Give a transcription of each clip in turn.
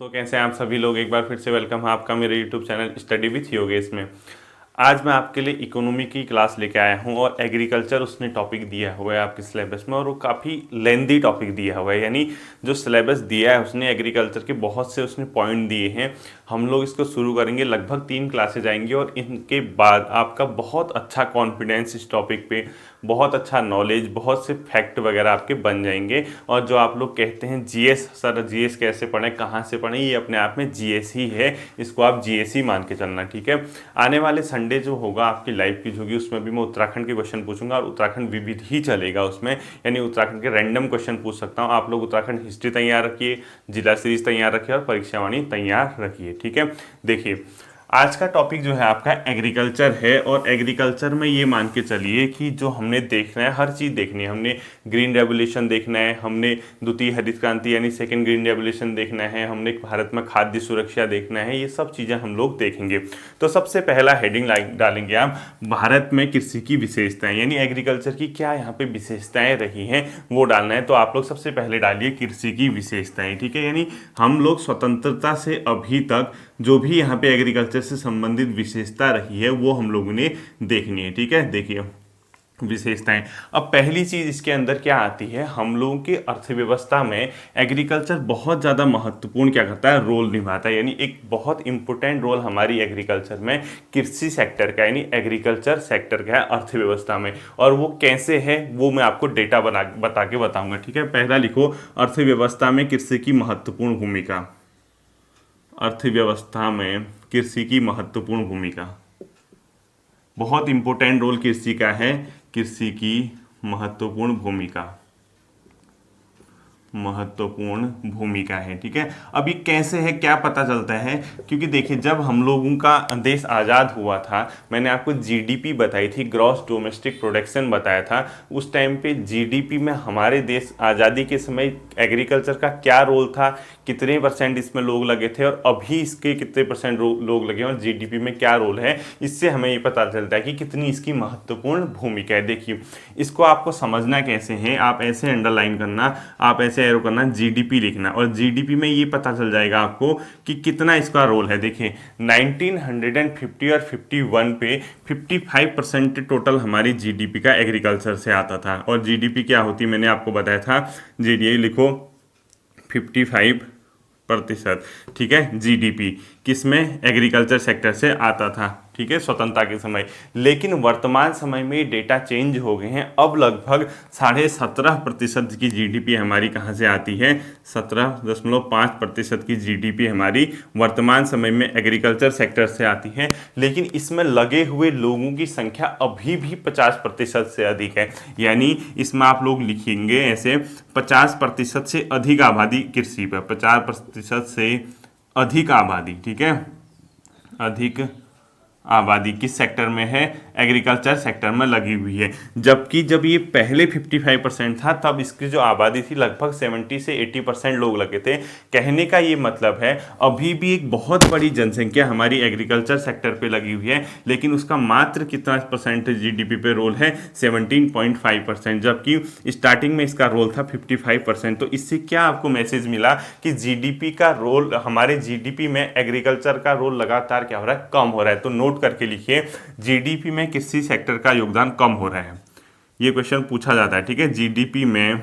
तो कैसे हैं आप सभी लोग। एक बार फिर से वेलकम है आपका मेरे YouTube channel study with Yogesh में। आज मैं आपके लिए इकोनॉमी की क्लास लेके आया हूँ और एग्रीकल्चर उसने टॉपिक दिया हुआ है आपके सिलेबस में, और वो काफ़ी लेंदी टॉपिक दिया हुआ है। यानी जो सिलेबस दिया है उसने एग्रीकल्चर के बहुत से उसने पॉइंट दिए हैं। हम लोग इसको शुरू करेंगे, लगभग 3 क्लासेज आएंगी और इनके बाद आपका बहुत अच्छा कॉन्फिडेंस इस टॉपिक पे, बहुत अच्छा नॉलेज, बहुत से फैक्ट वगैरह आपके बन जाएंगे। और जो आप लोग कहते हैं जीएस, सर जीएस कैसे पढ़ें, कहाँ से पढ़ें, ये अपने आप में जीएस ही है, इसको आप जीएस ही मान के चलना, ठीक है। आने वाले संडे जो होगा आपकी लाइव की होगी उसमें भी मैं उत्तराखंड के क्वेश्चन पूछूंगा और उत्तराखंड विविध ही चलेगा उसमें, यानी उत्तराखंड के रैंडम क्वेश्चन पूछ सकता हूँ। आप लोग उत्तराखंड हिस्ट्री तैयार रखिए, जिला सीरीज तैयार रखिए और परीक्षावाणी तैयार रखिए, ठीक है। देखिए आज का टॉपिक जो है आपका एग्रीकल्चर है, और एग्रीकल्चर में ये मान के चलिए कि जो हमने देखना है, हर चीज़ देखनी है। हमने ग्रीन रेवोल्यूशन देखना है, हमने द्वितीय हरित क्रांति यानी सेकेंड ग्रीन रेवोल्यूशन देखना है, हमने भारत में खाद्य सुरक्षा देखना है, ये सब चीज़ें हम लोग देखेंगे। तो सबसे पहला हेडिंग डालेंगे आप, भारत में कृषि की विशेषताएं, यानी एग्रीकल्चर की क्या यहाँ पे विशेषताएं रही हैं वो डालना है। तो आप लोग सबसे पहले डालिए कृषि की विशेषताएं, ठीक है। यानी हम लोग स्वतंत्रता से अभी तक जो भी यहाँ पे एग्रीकल्चर से संबंधित विशेषता रही है वो हम लोगों ने देखनी है, ठीक है। देखिए विशेषताएं, अब पहली चीज इसके अंदर क्या आती है, हम लोगों की अर्थव्यवस्था में एग्रीकल्चर बहुत ज़्यादा महत्वपूर्ण क्या करता है, रोल निभाता है। यानी एक बहुत इंपॉर्टेंट रोल हमारी एग्रीकल्चर में कृषि सेक्टर का, यानी एग्रीकल्चर सेक्टर का है अर्थव्यवस्था में। और वो कैसे है वो मैं आपको डेटा बता के बताऊंगा, ठीक है। पहला लिखो, अर्थव्यवस्था में कृषि की महत्वपूर्ण भूमिका। अर्थव्यवस्था में कृषि की महत्वपूर्ण भूमिका, बहुत इंपॉर्टेंट रोल कृषि का है, कृषि की महत्वपूर्ण भूमिका, महत्वपूर्ण भूमिका है, ठीक है। अब ये कैसे है, क्या पता चलता है, क्योंकि देखिए जब हम लोगों का देश आज़ाद हुआ था, मैंने आपको जीडीपी बताई थी, ग्रॉस डोमेस्टिक प्रोडक्शन बताया था। उस टाइम पे जीडीपी में हमारे देश आज़ादी के समय एग्रीकल्चर का क्या रोल था, कितने परसेंट इसमें लोग लगे थे, और अभी इसके कितने परसेंट लोग लगे और जीडीपी में क्या रोल है, इससे हमें ये पता चलता है कि कितनी इसकी महत्वपूर्ण भूमिका है। देखिए इसको आपको समझना कैसे है, आप ऐसे अंडरलाइन करना, आप ऐसे एरो करना, जीडीपी लिखना, और जीडीपी में ये पता चल जाएगा आपको कि कितना इसका रोल है। देखिए 1950 और 51 पे 55% टोटल हमारी जीडीपी का एग्रीकल्चर से आता था। और जीडीपी क्या होती मैंने आपको बताया था, जीडीपी लिखो 55%, ठीक है। जीडीपी किसमें, एग्रीकल्चर सेक्टर से आता था, ठीक है, स्वतंत्रता के समय। लेकिन वर्तमान समय में डेटा चेंज हो गए हैं, अब लगभग 17.5% की जीडीपी हमारी कहाँ से आती है, 17.5% की जीडीपी हमारी वर्तमान समय में एग्रीकल्चर सेक्टर से आती है। लेकिन इसमें लगे हुए लोगों की संख्या अभी भी 50% से अधिक है। यानी इसमें आप लोग लिखेंगे ऐसे, 50% से अधिक आबादी कृषि पर, 50% से अधिक आबादी, ठीक है, अधिक आबादी किस सेक्टर में है, एग्रीकल्चर सेक्टर में लगी हुई है। जबकि जब ये पहले 55% था तब इसकी जो आबादी थी लगभग 70 से 80% लोग लगे थे। कहने का ये मतलब है अभी भी एक बहुत बड़ी जनसंख्या हमारी एग्रीकल्चर सेक्टर पे लगी हुई है, लेकिन उसका मात्र कितना परसेंट जीडीपी पे रोल है, 17.5%, जबकि स्टार्टिंग में इसका रोल था 55%। तो इससे क्या आपको मैसेज मिला कि जीडीपी का रोल, हमारे जीडीपी में एग्रीकल्चर का रोल लगातार क्या हो रहा है, कम हो रहा है। तो नोट करके लिखिए, जीडीपी में कृषि सेक्टर का योगदान कम हो रहा है, ये क्वेश्चन पूछा जाता है, ठीक है। जीडीपी में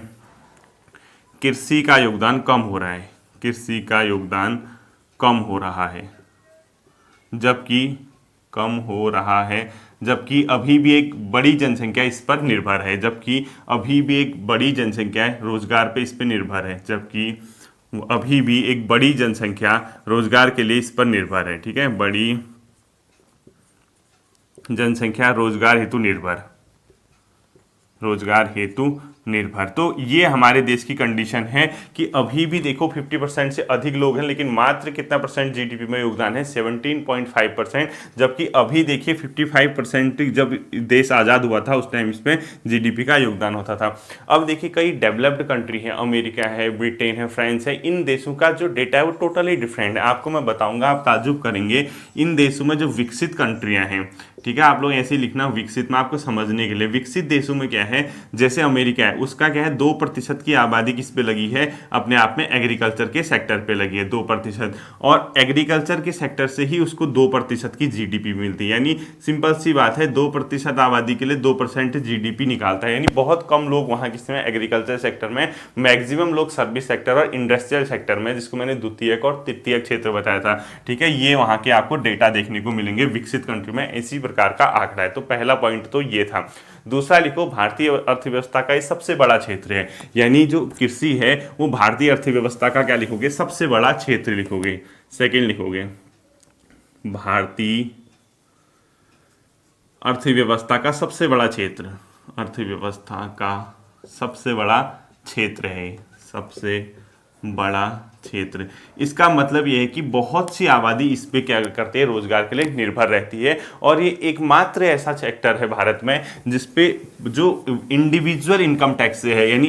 कृषि का योगदान कम हो रहा है, कृषि का योगदान कम हो रहा है, जबकि कम हो रहा है, जबकि अभी भी एक बड़ी जनसंख्या इस पर निर्भर है, जबकि अभी भी एक बड़ी जनसंख्या रोजगार पे इस पर निर्भर है, जबकि अभी भी एक बड़ी जनसंख्या रोजगार के लिए इस पर निर्भर है, ठीक है। बड़ी जनसंख्या रोजगार हेतु निर्भर, रोजगार हेतु निर्भर। तो ये हमारे देश की कंडीशन है कि अभी भी देखो 50% से अधिक लोग हैं, लेकिन मात्र कितना परसेंट जीडीपी में योगदान है, 17.5%। जबकि अभी देखिए 55% जब देश आज़ाद हुआ था उस टाइम इसमें जीडीपी का योगदान होता था। अब देखिए कई डेवलप्ड कंट्री है, अमेरिका है, ब्रिटेन है, फ्रांस है, इन देशों का जो डेटा है वो टोटली डिफरेंट है। आपको मैं बताऊंगा, आप ताजुब करेंगे। इन देशों में जो विकसित कंट्रियाँ हैं, ठीक है, आप लोग ऐसे ही लिखना विकसित में आपको समझने के लिए। विकसित देशों में क्या है, जैसे अमेरिका है, उसका क्या है 2% की आबादी किस पे लगी है, अपने आप में एग्रीकल्चर के सेक्टर पे लगी है 2%, और एग्रीकल्चर के सेक्टर से ही उसको 2% की जीडीपी मिलती है। यानी सिंपल सी बात है, 2% आबादी के लिए 2% जीडीपी निकालता है। यानी बहुत कम लोग वहां किसमें, एग्रीकल्चर सेक्टर में, मैक्सिमम लोग सर्विस सेक्टर और इंडस्ट्रियल सेक्टर में, जिसको मैंने द्वितीयक और तृतीयक क्षेत्र बताया था। ठीक है, ये वहां के आपको डेटा देखने को मिलेंगे विकसित कंट्री में, इसी प्रकार का आंकड़ा है। तो पहला पॉइंट तो ये था। दूसरा लिखो, भारतीय अर्थव्यवस्था का ये सबसे बड़ा क्षेत्र है। यानी जो कृषि है वो भारतीय अर्थव्यवस्था का क्या लिखोगे, सबसे बड़ा क्षेत्र लिखोगे। सेकंड लिखोगे, भारतीय अर्थव्यवस्था का सबसे बड़ा क्षेत्र, अर्थव्यवस्था का सबसे बड़ा क्षेत्र है, सबसे बड़ा क्षेत्र। इसका मतलब यह है कि बहुत सी आबादी इस पे क्या करती है, रोजगार के लिए निर्भर रहती है। और ये एकमात्र ऐसा सेक्टर है भारत में जिसपे जो इंडिविजुअल इनकम टैक्स है, यानी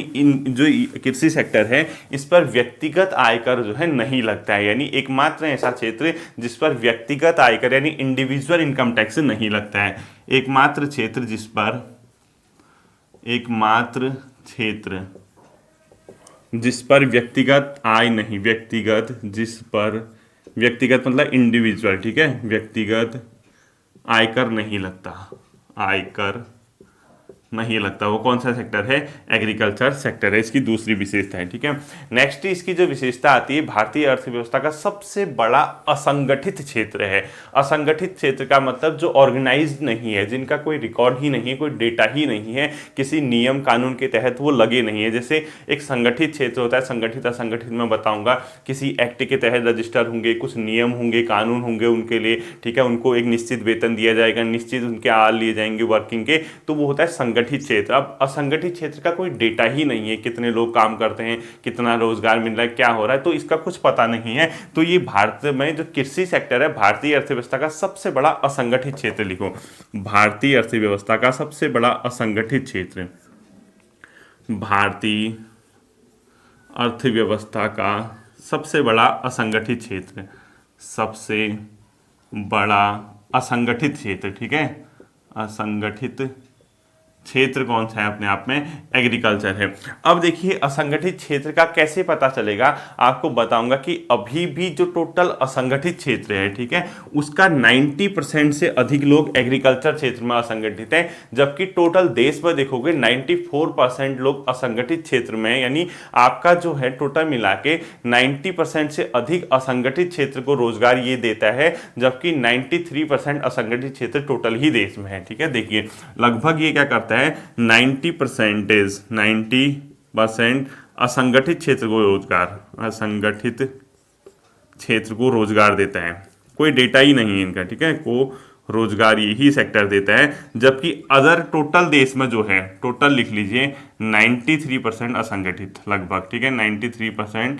जो कृषि सेक्टर है, इस पर व्यक्तिगत आयकर जो है नहीं लगता है। यानी एकमात्र ऐसा क्षेत्र जिस पर व्यक्तिगत आयकर यानी इंडिविजुअल इनकम टैक्स नहीं लगता है। एकमात्र क्षेत्र जिस पर, एकमात्र क्षेत्र जिस पर व्यक्तिगत आय नहीं, व्यक्तिगत जिस पर, व्यक्तिगत मतलब इंडिविजुअल, ठीक है, व्यक्तिगत आयकर नहीं लगता, आयकर नहीं लगता, वो कौन सा सेक्टर है, एग्रीकल्चर सेक्टर है। इसकी दूसरी विशेषता है। ठीक है, नेक्स्ट इसकी जो विशेषता आती है, भारतीय अर्थव्यवस्था का सबसे बड़ा असंगठित क्षेत्र है। असंगठित क्षेत्र का मतलब जो ऑर्गेनाइज्ड नहीं है, जिनका कोई रिकॉर्ड ही नहीं है, कोई डेटा ही नहीं है, किसी नियम कानून के तहत वो लगे नहीं है। जैसे एक संगठित क्षेत्र होता है, संगठित असंगठित में बताऊंगा, किसी एक्ट के तहत रजिस्टर होंगे, कुछ नियम होंगे, कानून होंगे उनके लिए, ठीक है, उनको एक निश्चित वेतन दिया जाएगा, निश्चित उनके आल लिए जाएंगे वर्किंग के, तो वो होता है संगठित क्षेत्र। अब असंगठित क्षेत्र का कोई डेटा ही नहीं है, कितने लोग काम करते हैं, कितना रोजगार मिल रहा है, क्या हो रहा है, तो इसका कुछ पता नहीं है। तो ये भारत में जो कृषि सेक्टर है, भारतीय अर्थव्यवस्था का सबसे बड़ा असंगठित क्षेत्र लिखो, भारतीय अर्थव्यवस्था का सबसे बड़ा असंगठित क्षेत्र, भारतीय अर्थव्यवस्था का सबसे बड़ा असंगठित क्षेत्र, सबसे बड़ा असंगठित क्षेत्र। ठीक है, असंगठित क्षेत्र कौन सा है, अपने आप में एग्रीकल्चर है। अब देखिए असंगठित क्षेत्र का कैसे पता चलेगा, आपको बताऊंगा कि अभी भी जो टोटल असंगठित क्षेत्र है, ठीक है, उसका 90% से अधिक लोग एग्रीकल्चर क्षेत्र में असंगठित हैं, जबकि टोटल देश में देखोगे 94% लोग असंगठित क्षेत्र में है। यानी आपका जो है टोटल मिला के 90% से अधिक असंगठित क्षेत्र को रोजगार ये देता है, जबकि 93% असंगठित क्षेत्र टोटल ही देश में है। ठीक है, देखिए लगभग ये क्या करता है, 90% असंगठित क्षेत्र को रोजगार, असंगठित क्षेत्र को रोजगार देता है। कोई डेटा ही नहीं है इनका, ठीक है, को रोजगार यही सेक्टर देता है। जबकि अदर टोटल देश में जो है, टोटल लिख लीजिए 93% असंगठित लगभग, ठीक है, 93%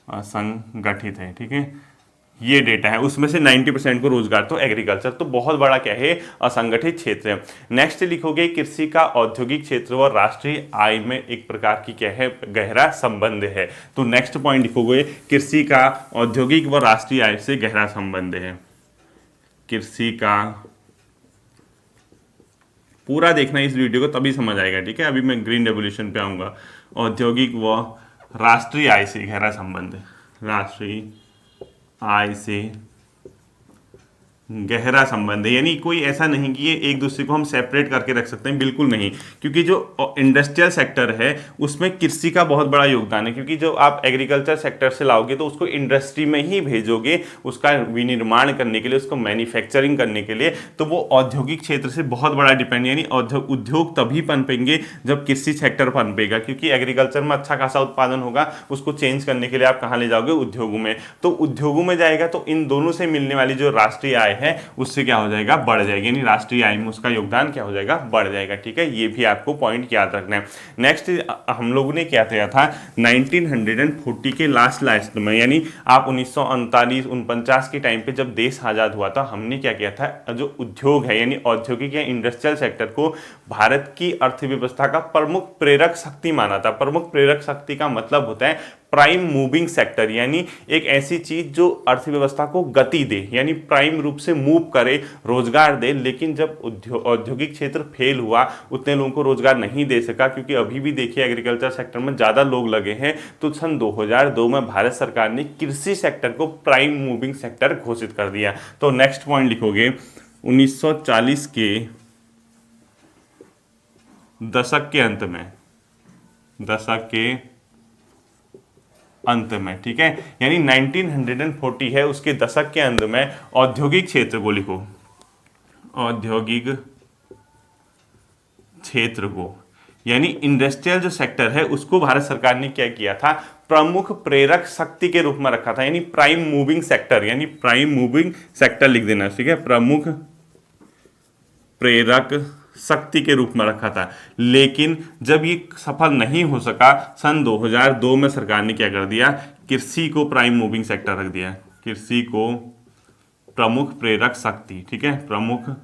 असंगठित है। ठीक है, ये डेटा है, उसमें से 90% को रोजगार तो एग्रीकल्चर, तो बहुत बड़ा क्या है, असंगठित क्षेत्र है। नेक्स्ट लिखोगे, कृषि का औद्योगिक क्षेत्र और राष्ट्रीय आय में एक प्रकार की क्या है, गहरा संबंध है। तो नेक्स्ट पॉइंट लिखोगे, कृषि का औद्योगिक व राष्ट्रीय आय से गहरा संबंध है। कृषि का, पूरा देखना इस वीडियो को तभी समझ आएगा। ठीक है, अभी मैं ग्रीन रेवोल्यूशन पे आऊंगा। औद्योगिक व राष्ट्रीय आय से गहरा संबंध, राष्ट्रीय आय से गहरा संबंध है। यानी कोई ऐसा नहीं कि ये एक दूसरे को हम सेपरेट करके रख सकते हैं, बिल्कुल नहीं, क्योंकि जो इंडस्ट्रियल सेक्टर है उसमें कृषि का बहुत बड़ा योगदान है। क्योंकि जो आप एग्रीकल्चर सेक्टर से लाओगे तो उसको इंडस्ट्री में ही भेजोगे, उसका विनिर्माण करने के लिए, उसको मैन्युफैक्चरिंग करने के लिए, तो वो औद्योगिक क्षेत्र से बहुत बड़ा डिपेंड, यानी उद्योग तभी पनपेंगे जब कृषि सेक्टर पनपेगा। क्योंकि एग्रीकल्चर में अच्छा खासा उत्पादन होगा, उसको चेंज करने के लिए आप कहाँ ले जाओगे, उद्योगों में। तो उद्योगों में जाएगा तो इन दोनों से मिलने वाली जो राष्ट्रीय आय है उससे क्या हो जाएगा, बढ़ जाएगी, यानी राष्ट्रीय आय में उसका योगदान क्या हो जाएगा, बढ़ जाएगा। ठीक है, ये भी आपको पॉइंट याद रखना है। नेक्स्ट हम लोगों ने क्या किया था, 1940 के लास्ट में, यानी आप 1939-49 के टाइम पे जब देश आजाद हुआ था, हमने क्या किया था, जो उद्योग है यानी औद्योगिक या इंडस्ट्रियल सेक्टर को भारत की अर्थव्यवस्था का प्रमुख प्रेरक शक्ति माना था। प्रमुख प्रेरक शक्ति का मतलब होता है प्राइम मूविंग सेक्टर, यानी एक ऐसी चीज जो अर्थव्यवस्था को गति दे, यानी प्राइम रूप से मूव करे, रोजगार दे। लेकिन जब औद्योगिक क्षेत्र फेल हुआ, उतने लोगों को रोजगार नहीं दे सका, क्योंकि अभी भी देखिए एग्रीकल्चर सेक्टर में ज्यादा लोग लगे हैं। तो सन 2002 में भारत सरकार ने कृषि सेक्टर को प्राइम मूविंग सेक्टर घोषित कर दिया। तो नेक्स्ट पॉइंट लिखोगे 1940 के दशक के अंत में, दशक के अंत में, ठीक है, यानी 1940 है, उसके दशक के अंत में औद्योगिक क्षेत्र को लिखो, औद्योगिक क्षेत्र को, यानी इंडस्ट्रियल जो सेक्टर है उसको भारत सरकार ने क्या किया था, प्रमुख प्रेरक शक्ति के रूप में रखा था, यानी प्राइम मूविंग सेक्टर, यानी प्राइम मूविंग सेक्टर लिख देना, ठीक है, प्रमुख प्रेरक शक्ति के रूप में रखा था। लेकिन जब ये सफल नहीं हो सका, सन 2002 में सरकार ने क्या कर दिया, कृषि को प्राइम मूविंग सेक्टर रख दिया, कृषि को प्रमुख प्रेरक शक्ति, ठीक है, प्रमुख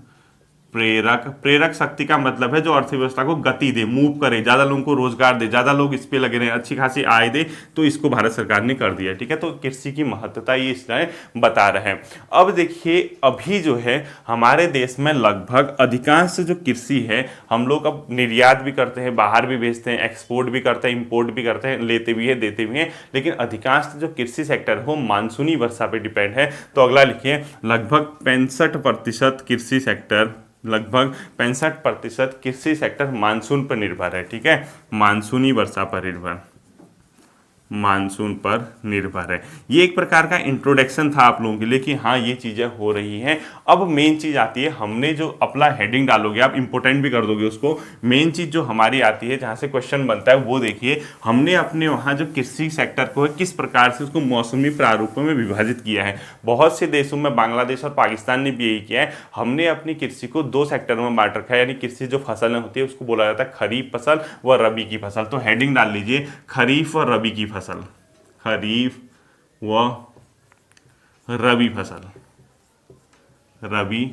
प्रेरक शक्ति का मतलब है जो अर्थव्यवस्था को गति दे, मूव करे, ज्यादा लोगों को रोजगार दे, ज्यादा लोग इस पे लगे रहे, अच्छी खासी आय दे, तो इसको भारत सरकार ने कर दिया, ठीक है। तो कृषि की महत्वता ये इसमें बता रहे हैं। अब देखिए अभी जो है हमारे देश में लगभग अधिकांश जो कृषि है, हम लोग अब निर्यात भी करते हैं, बाहर भी भेजते हैं, एक्सपोर्ट भी करते हैं, इंपोर्ट भी करते हैं, लेते भी है, देते भी हैं, लेकिन अधिकांश जो कृषि सेक्टर हो मानसूनी वर्षा पे डिपेंड है। तो अगला लिखिए, लगभग 65% कृषि सेक्टर, लगभग 65% कृषि सेक्टर मानसून पर निर्भर है, ठीक है, मानसूनी वर्षा पर निर्भर, मानसून पर निर्भर है। ये एक प्रकार का इंट्रोडक्शन था आप लोगों के लिए कि हाँ ये चीजें हो रही हैं। अब मेन चीज आती है, हमने जो अपना हेडिंग डालोगे आप इंपोर्टेंट भी कर दोगे उसको, मेन चीज जो हमारी आती है जहां से क्वेश्चन बनता है वो देखिए, हमने अपने वहां जो कृषि सेक्टर को है किस प्रकार से उसको मौसमी प्रारूपों में विभाजित किया है। बहुत से देशों में, बांग्लादेश और पाकिस्तान ने भी यही किया है, हमने अपनी कृषि को 2 सेक्टर में बांट रखा है, यानी कृषि जो फसलें होती है उसको बोला जाता है खरीफ फसल व रबी की फसल। तो हेडिंग डाल लीजिए खरीफ और रबी की फसल, खरीफ व रबी फसल, रबी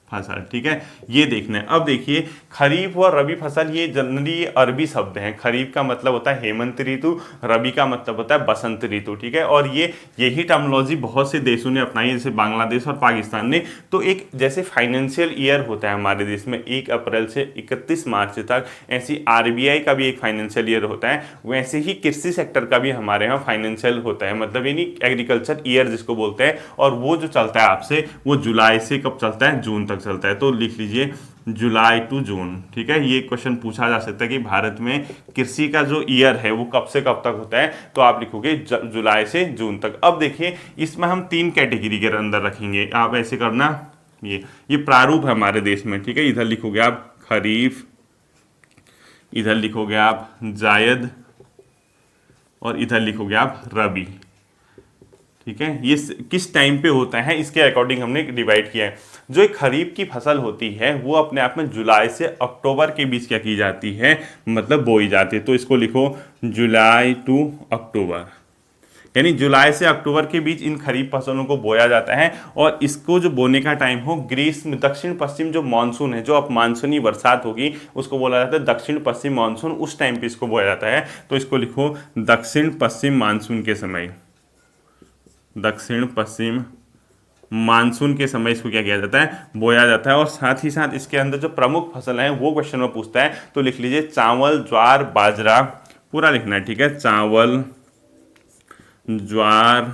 फसल, ठीक है, ये देखना है। अब देखिए खरीफ और रबी फसल ये जनरली अरबी शब्द हैं। खरीफ का मतलब होता है हेमंत ऋतु, रबी का मतलब होता है बसंत ऋतु, ठीक है, और यही टर्मिनोलॉजी बहुत से देशों ने अपनाई है, जैसे बांग्लादेश और पाकिस्तान ने। तो एक जैसे फाइनेंशियल ईयर होता है हमारे देश में 1 अप्रैल से 31 मार्च तक, ऐसी आरबीआई का भी एक फाइनेंशियल ईयर होता है, वैसे ही कृषि सेक्टर का भी हमारे यहाँ फाइनेंशियल होता है, मतलब यानी एग्रीकल्चर ईयर जिसको बोलते हैं, और वो जो चलता है आपसे वो जुलाई से कब चलता है, जून तक चलता है। तो लिख लीजिए जुलाई टू जून, ठीक है। ये क्वेश्चन पूछा जा सकता है कि भारत में कृषि का जो ईयर है वो कब से कब तक होता है, तो आप लिखोगे जुलाई से जून तक। अब देखिए इसमें हम 3 कैटेगरी के अंदर रखेंगे, आप ऐसे करना, ये प्रारूप है हमारे देश में, ठीक है। इधर लिखोगे आप खरीफ, इधर लिखोगे आप जायद, और इधर लिखोगे आप रबी, ठीक है। ये किस टाइम पे होता है इसके अकॉर्डिंग हमने डिवाइड किया है। जो एक खरीफ की फसल होती है वो अपने आप में जुलाई से अक्टूबर के बीच क्या की जाती है, मतलब बोई जाती है। तो इसको लिखो जुलाई टू अक्टूबर, यानी जुलाई से अक्टूबर के बीच इन खरीफ फसलों को बोया जाता है। और इसको जो बोने का टाइम हो, ग्रीष्म दक्षिण पश्चिम जो मानसून है, जो अब मानसूनी बरसात होगी उसको बोला जाता है दक्षिण पश्चिम मानसून, उस टाइम पे इसको बोया जाता है। तो इसको लिखो दक्षिण पश्चिम मानसून के समय, दक्षिण पश्चिम मानसून के समय इसको क्या किया जाता है, बोया जाता है। और साथ ही साथ इसके अंदर जो प्रमुख फसल हैं वो क्वेश्चन में पूछता है, तो लिख लीजिए चावल, ज्वार, बाजरा, पूरा लिखना है, ठीक है, चावल, ज्वार,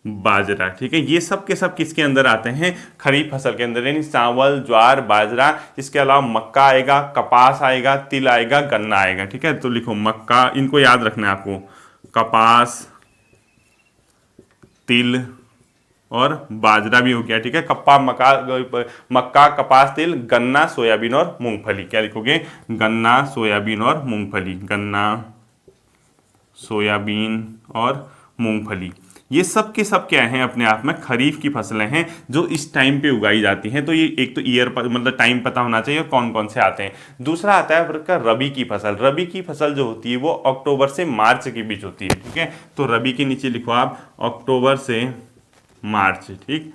बाजरा, ठीक है। ये सब के सब किसके अंदर आते हैं, खरीफ फसल के अंदर, यानी चावल, ज्वार, बाजरा। इसके अलावा मक्का आएगा, कपास आएगा, तिल आएगा, गन्ना आएगा, ठीक है। तो लिखो मक्का, इनको याद रखना है आपको, कपास, तिल और बाजरा भी हो गया, ठीक है। मक्का, कपास, तिल, गन्ना, सोयाबीन और मूंगफली। क्या लिखोगे, गन्ना, सोयाबीन और मूंगफली, गन्ना, सोयाबीन और मूंगफली। ये सब के सब क्या हैं, अपने आप में खरीफ की फसलें हैं जो इस टाइम पे उगाई जाती हैं। तो ये एक तो ईयर पर मतलब टाइम पता होना चाहिए कौन कौन से आते हैं। दूसरा आता है आपका रबी की फसल। रबी की फसल जो होती है वो अक्टूबर से मार्च के बीच होती है, ठीक है। तो रबी के नीचे लिखो आप अक्टूबर से मार्च, ठीक।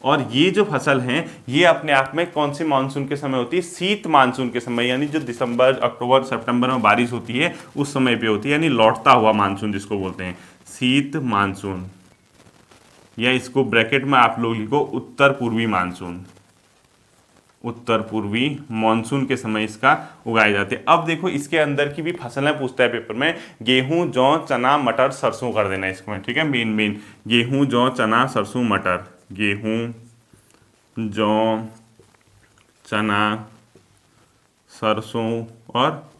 और ये जो फसल हैं ये अपने आप में कौन से मानसून के समय होती है, शीत मानसून के समय, यानी जो दिसंबर अक्टूबर सितंबर में बारिश होती है उस समय पे होती है, यानी लौटता हुआ मानसून जिसको बोलते हैं शीत मानसून, या इसको ब्रैकेट में आप लोग लिखो उत्तर पूर्वी मानसून। उत्तर पूर्वी मानसून के समय इसका उगाए जाते हैं। अब देखो इसके अंदर की भी फसलें पूछता है पेपर में, गेहूं जौ चना मटर सरसों कर देना इसको, ठीक है, मेन गेहूं जौ चना सरसों मटर, गेहूं जौ चना सरसों और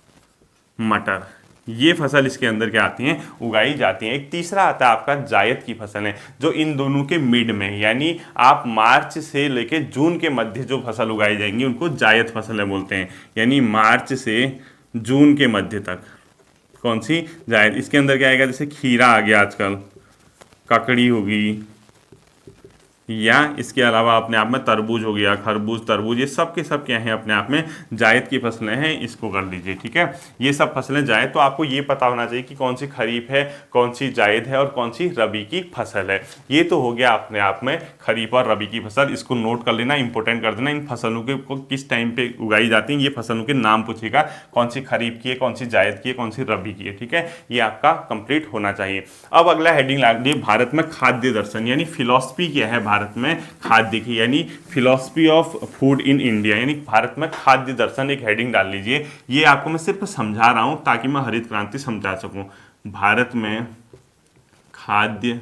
मटर, ये फसल इसके अंदर क्या आती हैं, उगाई जाती हैं। एक तीसरा आता है आपका जायद की फसल है, जो इन दोनों के मिड में, यानी आप मार्च से लेके जून के मध्य जो फसल उगाई जाएंगी उनको जायद फसलें बोलते हैं, यानी मार्च से जून के मध्य तक कौन सी, जायद। इसके अंदर क्या आएगा, जैसे खीरा आ गया आजकल, ककड़ी होगी, या इसके अलावा अपने आप में तरबूज हो गया, खरबूज तरबूज, ये सब के सब क्या हैं अपने आप में जायद की फसलें हैं, इसको कर लीजिए, ठीक है। ये सब फसलें जायद, तो आपको ये पता होना चाहिए कि कौन सी खरीफ है, कौन सी जायद है और कौन सी रबी की फसल है। ये तो हो गया अपने आप में खरीफ और रबी की फसल, इसको नोट कर लेना, इंपॉर्टेंट कर देना। इन फसलों के को किस टाइम पे उगाई जाती हैं, ये फसलों के नाम पूछेगा, कौन सी खरीफ की है, कौन सी जायद की है, कौन सी रबी की है, ठीक है, ये आपका कंप्लीट होना चाहिए। अब अगला हेडिंग ला लीजिए, भारत में खाद्य दर्शन, यानी फिलॉसफी क्या है भारत में खाद्य की, यानी philosophy of food in India, यानी भारत में खाद्य दर्शन, एक हेडिंग डाल लीजिए। ये आपको मैं सिर्फ समझा रहा हूं ताकि मैं हरित क्रांति समझा सकूं। भारत में खाद्य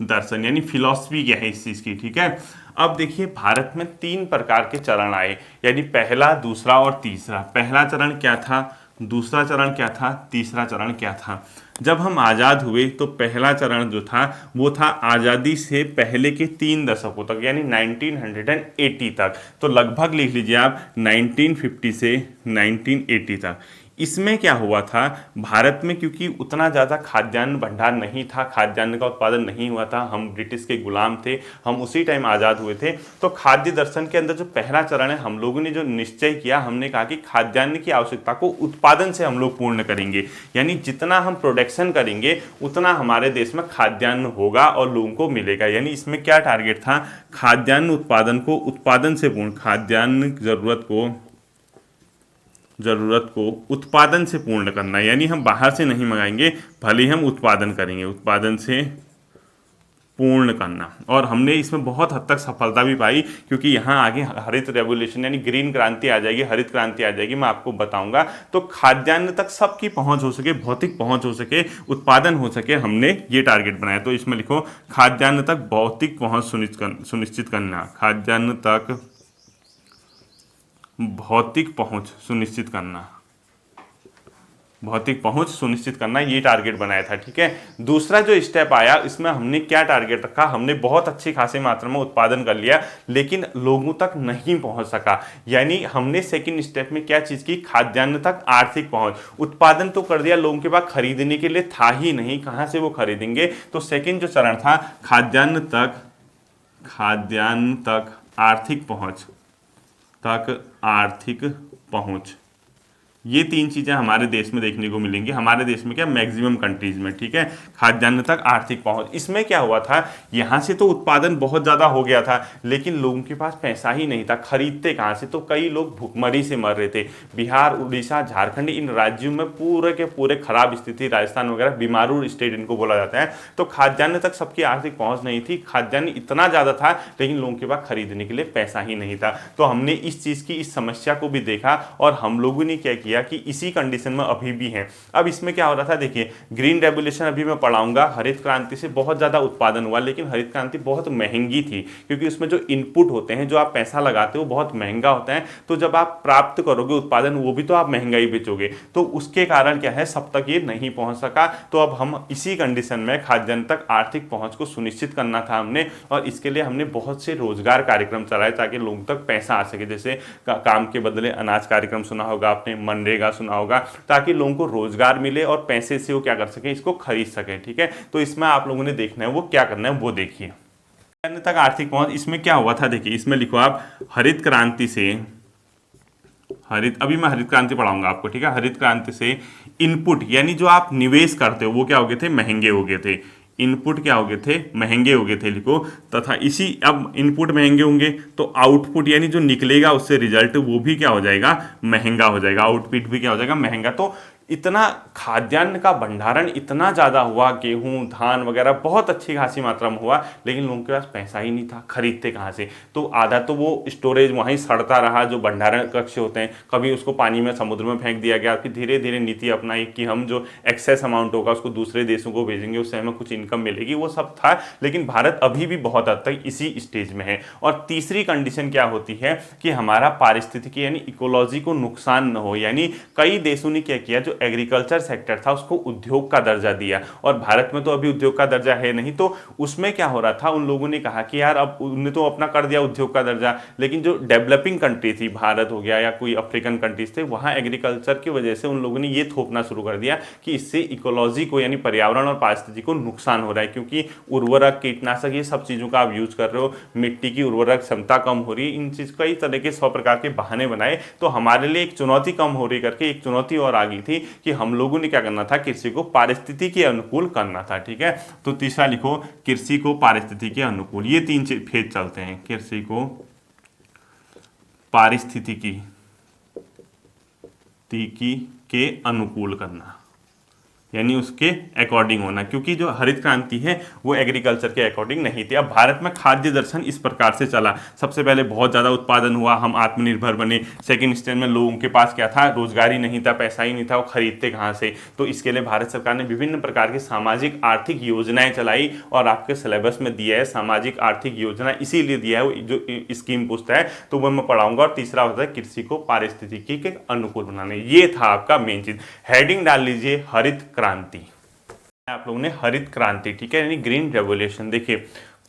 दर्शन यानी फिलॉसफी क्या है इस चीज की, ठीक है। अब देखिए भारत में 3 प्रकार के चरण आए, यानी पहला, दूसरा और तीसरा। पहला चरण क्या था, दूसरा चरण क्या था, तीसरा चरण क्या था। जब हम आज़ाद हुए तो पहला चरण जो था वो था आज़ादी से पहले के 3 दशकों तक, यानी 1980 तक। तो लगभग लिख लीजिए आप 1950 से 1980 तक। इसमें क्या हुआ था, भारत में क्योंकि उतना ज़्यादा खाद्यान्न भंडार नहीं था, खाद्यान्न का उत्पादन नहीं हुआ था, हम ब्रिटिश के गुलाम थे, हम उसी टाइम आज़ाद हुए थे। तो खाद्य दर्शन के अंदर जो पहला चरण है, हम लोगों ने जो निश्चय किया, हमने कहा कि खाद्यान्न की आवश्यकता को उत्पादन से हम लोग पूर्ण करेंगे, यानी जितना हम प्रोडक्शन करेंगे उतना हमारे देश में खाद्यान्न होगा और लोगों को मिलेगा। यानी इसमें क्या टारगेट था, खाद्यान्न उत्पादन को उत्पादन से पूर्ण, खाद्यान्न जरूरत को उत्पादन से पूर्ण करना, यानी हम बाहर से नहीं मंगाएंगे, भले ही हम उत्पादन करेंगे, उत्पादन से पूर्ण करना। और हमने इसमें बहुत हद तक सफलता भी पाई, क्योंकि यहाँ आगे हरित रेवोल्यूशन यानी ग्रीन क्रांति आ जाएगी, हरित क्रांति आ जाएगी, मैं आपको बताऊंगा। तो खाद्यान्न तक सबकी पहुंच हो सके, भौतिक पहुंच हो सके, उत्पादन हो सके, हमने ये टारगेट बनाया। तो इसमें लिखो खाद्यान्न तक भौतिक पहुंच सुनिश्चित करना, खाद्यान्न तक भौतिक पहुंच सुनिश्चित करना, भौतिक पहुंच सुनिश्चित करना, ये टारगेट बनाया था, ठीक है। दूसरा जो स्टेप आया, इसमें हमने क्या टारगेट रखा, हमने बहुत अच्छी खासी मात्रा में उत्पादन कर लिया लेकिन लोगों तक नहीं पहुंच सका, यानी हमने सेकंड स्टेप में क्या चीज की, खाद्यान्न तक आर्थिक पहुंच। उत्पादन तो कर दिया, लोगों के पास खरीदने के लिए था ही नहीं, कहां से वो खरीदेंगे। तो सेकंड जो चरण था, खाद्यान्न तक आर्थिक पहुंच, ये 3 चीजें हमारे देश में देखने को मिलेंगी। हमारे देश में क्या, मैक्सिमम कंट्रीज में, ठीक है, खाद्यान्न तक आर्थिक पहुंच। इसमें क्या हुआ था, यहां से तो उत्पादन बहुत ज्यादा हो गया था लेकिन लोगों के पास पैसा ही नहीं था, खरीदते कहां से। तो कई लोग भूखमरी से मर रहे थे। बिहार, उड़ीसा, झारखंड, इन राज्यों में पूरे के पूरे खराब स्थिति, राजस्थान वगैरह बीमारू स्टेट इनको बोला जाता है। तो खाद्यान्न तक सबकी आर्थिक पहुंच नहीं थी, खाद्यान्न इतना ज्यादा था लेकिन लोगों के पास खरीदने के लिए पैसा ही नहीं था। तो हमने इस चीज की, इस समस्या को भी देखा और हम लोगों ने क्या किया कि इसी कंडीशन में अभी भी हैं। अब इसमें क्या हो रहा था, देखिए ग्रीन रेवोल्यूशन अभी मैं पढ़ाऊंगा, हरित क्रांति से बहुत ज्यादा उत्पादन हुआ लेकिन हरित क्रांति बहुत महंगी थी, क्योंकि उसमें जो इनपुट होते हैं, जो आप पैसा लगाते हो, बहुत महंगा होता है। तो जब आप प्राप्त करोगे उत्पादन, वो भी तो आप महंगाई बेचोगे, तो उसके कारण क्या है, सब तक ये नहीं पहुंच सका। तो अब हम इसी कंडीशन में खाद्यान्न तक आर्थिक पहुंच को सुनिश्चित करना था हमने, और इसके लिए हमने बहुत से रोजगार कार्यक्रम चलाए ताकि लोगों तक पैसा आ सके। जैसे काम के बदले अनाज कार्यक्रम सुना होगा आपने, मनरेगा सुना होगा, ताकि लोगों को रोजगार मिले और पैसे से वो क्या कर सके, इसको खरीद सके, ठीक है। तो इसमें आप लोगों ने देखना है वो क्या करना है, वो देखिए। तक आर्थिक पहुंच, इसमें क्या हुआ था, देखिए इसमें लिखो आप हरित क्रांति से, अभी मैं हरित क्रांति पढ़ाऊंगा आपको, ठीक है। हरित क्रांति से इनपुट यानी जो आप निवेश करते हो वो क्या हो गए थे, महंगे हो गए थे। इनपुट क्या हो गए थे, महंगे हो गए थे, लिखो। तथा इसी, अब इनपुट महंगे होंगे तो आउटपुट यानी जो निकलेगा उससे रिजल्ट वो भी क्या हो जाएगा, महंगा हो जाएगा, आउटपुट भी क्या हो जाएगा, महंगा। तो इतना खाद्यान्न का भंडारण इतना ज़्यादा हुआ, गेहूं धान वगैरह बहुत अच्छी खासी मात्रा में हुआ, लेकिन लोगों के पास पैसा ही नहीं था, खरीदते कहाँ से। तो आधा तो वो स्टोरेज वहीं सड़ता रहा, जो भंडारण कक्ष होते हैं, कभी उसको पानी में समुद्र में फेंक दिया गया। फिर धीरे धीरे नीति अपनाई कि हम जो एक्सेस अमाउंट होगा उसको दूसरे देशों को भेजेंगे, उससे हमें कुछ इनकम मिलेगी, वो सब था। लेकिन भारत अभी भी बहुत हद तक इसी स्टेज में है। और तीसरी कंडीशन क्या होती है कि हमारा पारिस्थितिकी यानी इकोलॉजी को नुकसान न हो। यानी कई देशों ने क्या किया, जो एग्रीकल्चर सेक्टर था उसको उद्योग का दर्जा दिया, और भारत में तो अभी उद्योग का दर्जा है नहीं। तो उसमें क्या हो रहा था, उन लोगों ने कहा कि यार अब उन्होंने तो अपना कर दिया उद्योग का दर्जा, लेकिन जो डेवलपिंग कंट्री थी, भारत हो गया या कोई अफ्रीकन कंट्रीज थे, वहां एग्रीकल्चर की वजह से उन लोगों ने ये थोपना शुरू कर दिया कि इससे इकोलॉजी को यानी पर्यावरण और पारिस्थितिकी को नुकसान हो रहा है, क्योंकि उर्वरक कीटनाशक ये सब चीज़ों का आप यूज कर रहे हो, मिट्टी की उर्वरक क्षमता कम हो रही है, इन चीज़ कई तरह के 100 प्रकार के बहाने बनाए। तो हमारे लिए एक चुनौती कम हो रही करके एक चुनौती और आ गई थी कि हम लोगों ने क्या करना था, कृषि को पारिस्थितिकी के अनुकूल करना था। ठीक है, तो तीसरा लिखो, कृषि को पारिस्थितिकी के अनुकूल। ये 3 फेज चलते हैं, कृषि को पारिस्थितिकी के अनुकूल करना, यानी उसके अकॉर्डिंग होना, क्योंकि जो हरित क्रांति है वो एग्रीकल्चर के अकॉर्डिंग नहीं थी। अब भारत में खाद्य दर्शन इस प्रकार से चला, सबसे पहले बहुत ज़्यादा उत्पादन हुआ, हम आत्मनिर्भर बने। सेकंड स्टेज में लोगों के पास क्या था, रोजगारी नहीं था, पैसा ही नहीं था, वो खरीदते कहाँ से। तो इसके लिए भारत सरकार ने विभिन्न प्रकार की सामाजिक आर्थिक योजनाएं चलाई, और आपके सिलेबस में दिया है सामाजिक आर्थिक योजना, इसीलिए दिया है, जो स्कीम पूछता है तो वो मैं पढ़ाऊंगा। और तीसरा होता है कृषि को पारिस्थितिकी के अनुकूल बनाने। ये था आपका मेन चीज। हेडिंग डाल लीजिए हरित क्रांति, आप लोगों ने हरित क्रांति, ठीक है, यानी ग्रीन रेवोल्यूशन। देखिए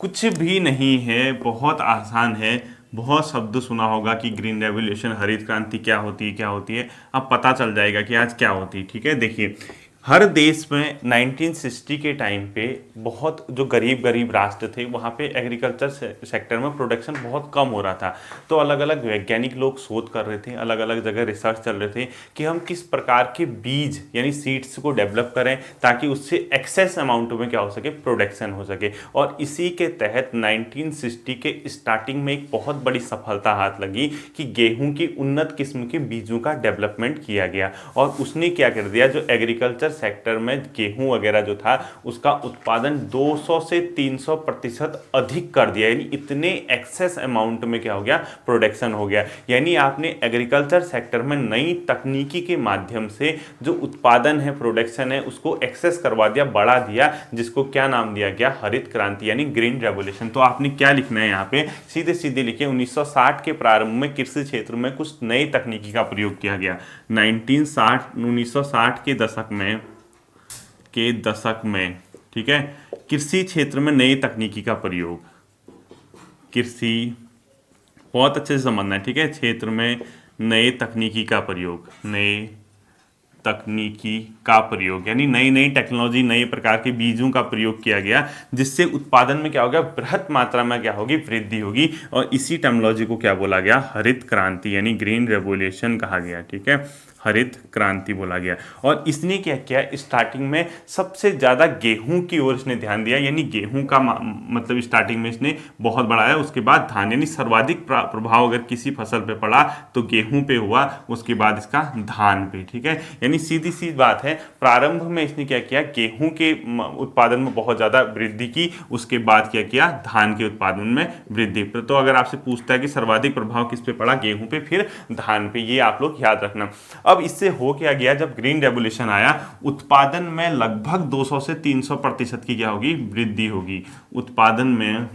कुछ भी नहीं है, बहुत आसान है, बहुत शब्द सुना होगा कि ग्रीन रेवोल्यूशन, हरित क्रांति क्या होती है, क्या होती है, अब पता चल जाएगा कि आज क्या होती है। ठीक है, देखिए हर देश में 1960 के टाइम पे बहुत जो गरीब राष्ट्र थे, वहाँ पे एग्रीकल्चर सेक्टर में प्रोडक्शन बहुत कम हो रहा था। तो अलग अलग वैज्ञानिक लोग शोध कर रहे थे, अलग अलग जगह रिसर्च चल रहे थे कि हम किस प्रकार के बीज यानी सीड्स को डेवलप करें ताकि उससे एक्सेस अमाउंट में क्या हो सके, प्रोडक्शन हो सके। और इसी के तहत 1960 के स्टार्टिंग में एक बहुत बड़ी सफलता हाथ लगी कि गेहूं की उन्नत किस्म के बीजों का डेवलपमेंट किया गया। और उसने क्या कर दिया, जो एग्रीकल्चर सेक्टर में गेहूं वगैरह जो था उसका उत्पादन 200 से 300% अधिक कर दिया। यानी इतने एक्सेस अमाउंट में क्या हो गया, प्रोडक्शन हो गया। यानी आपने एग्रीकल्चर सेक्टर में नई तकनीकी के माध्यम से जो उत्पादन है, प्रोडक्शन है, उसको एक्सेस करवा दिया, बढ़ा दिया, जिसको क्या नाम दिया गया, हरित क्रांति यानी ग्रीन रेवोल्यूशन। तो आपने क्या लिखना है यहाँ पे, सीधे सीधे लिखिए 1960 के प्रारंभ में कृषि क्षेत्र में कुछ नई तकनीकी का प्रयोग किया गया। 1960 के दशक में, ठीक है, कृषि क्षेत्र में नई तकनीकी का प्रयोग, कृषि बहुत अच्छे से समझना है, ठीक है, क्षेत्र में नए तकनीकी का प्रयोग, नए तकनीकी का प्रयोग यानी नई नई टेक्नोलॉजी, नए प्रकार के बीजों का प्रयोग किया गया, जिससे उत्पादन में क्या हो गया, बृहत मात्रा में क्या होगी, वृद्धि होगी। और इसी टेक्नोलॉजी को क्या बोला गया, हरित क्रांति यानी ग्रीन रेवोल्यूशन कहा गया। ठीक है, हरित क्रांति बोला गया। और इसने क्या किया, स्टार्टिंग में सबसे ज़्यादा गेहूं की ओर इसने ध्यान दिया, यानी गेहूं का मतलब स्टार्टिंग में इसने बहुत बढ़ाया। उसके बाद धान, यानी सर्वाधिक प्रभाव अगर किसी फसल पे पड़ा तो गेहूं पे हुआ, उसके बाद इसका धान पे। ठीक है, यानी सीधी सी बात है, प्रारंभ में इसने क्या किया, गेहूं के उत्पादन में बहुत ज़्यादा वृद्धि की, उसके बाद क्या किया, धान के उत्पादन में वृद्धि। तो अगर आपसे पूछता है कि सर्वाधिक प्रभाव किस पे पड़ा, गेहूं पे, फिर धान पे, ये आप लोग याद रखना। अब इससे हो क्या गया, जब ग्रीन रेवोल्यूशन आया, उत्पादन में लगभग 200 से 300% की क्या होगी, वृद्धि होगी। उत्पादन में